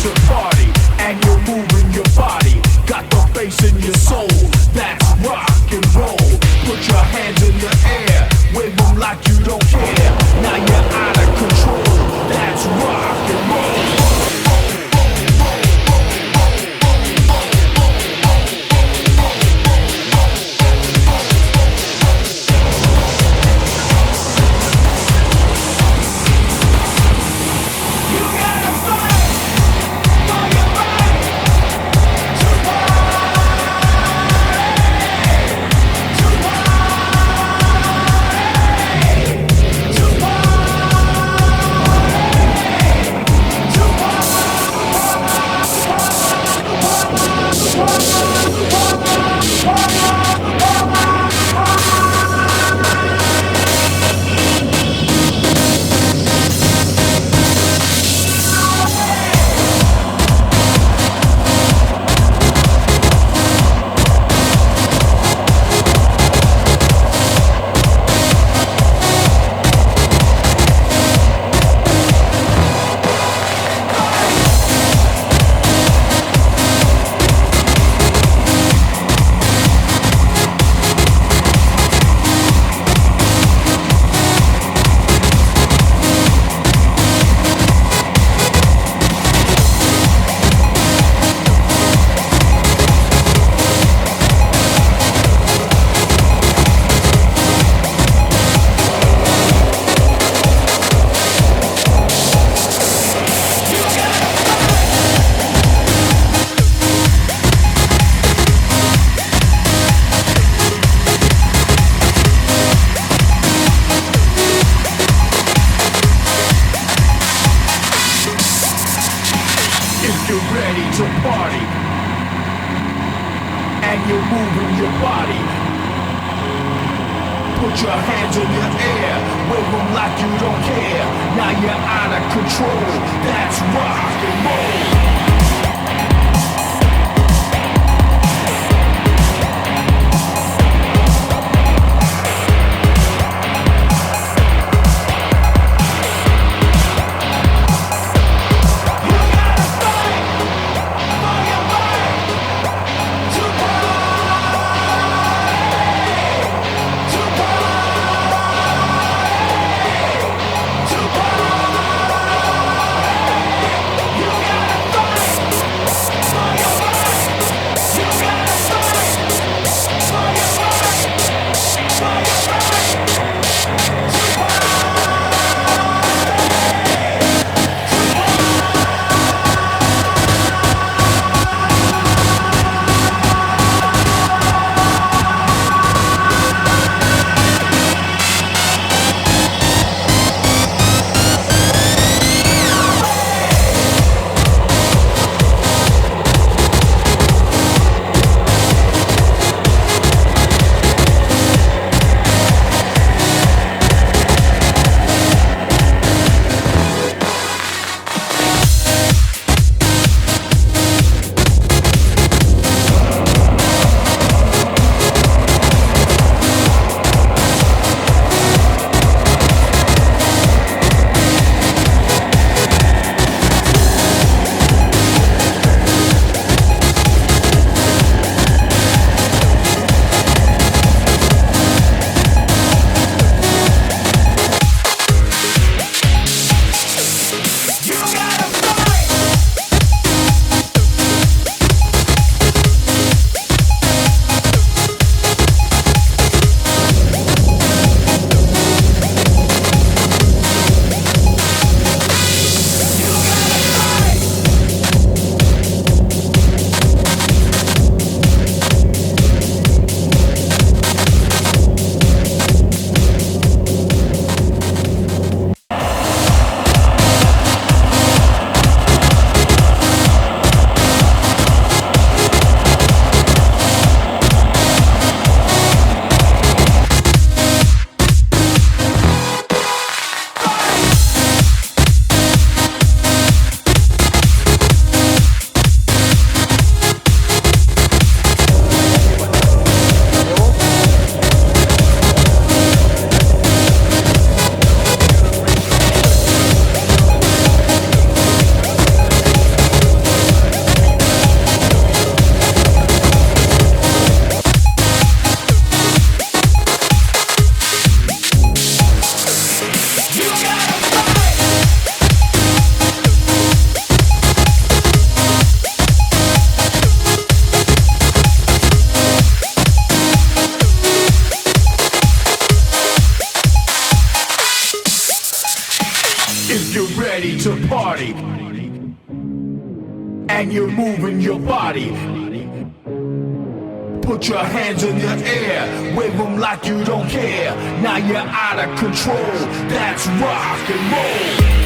to party and you're moving your body. Got the bass in your soul, that's rock and roll. Put your hands in the air, wave them like you don't care. Now you're out of control, that's rock and roll. To party and you're moving your body. Put your hands in the air, wave them like you don't care. Now you're out of control, that's rock and roll. You gotta party, and you're moving your body. Put your hands in the air, wave them like you don't care. Now you're out of control, that's rock and roll.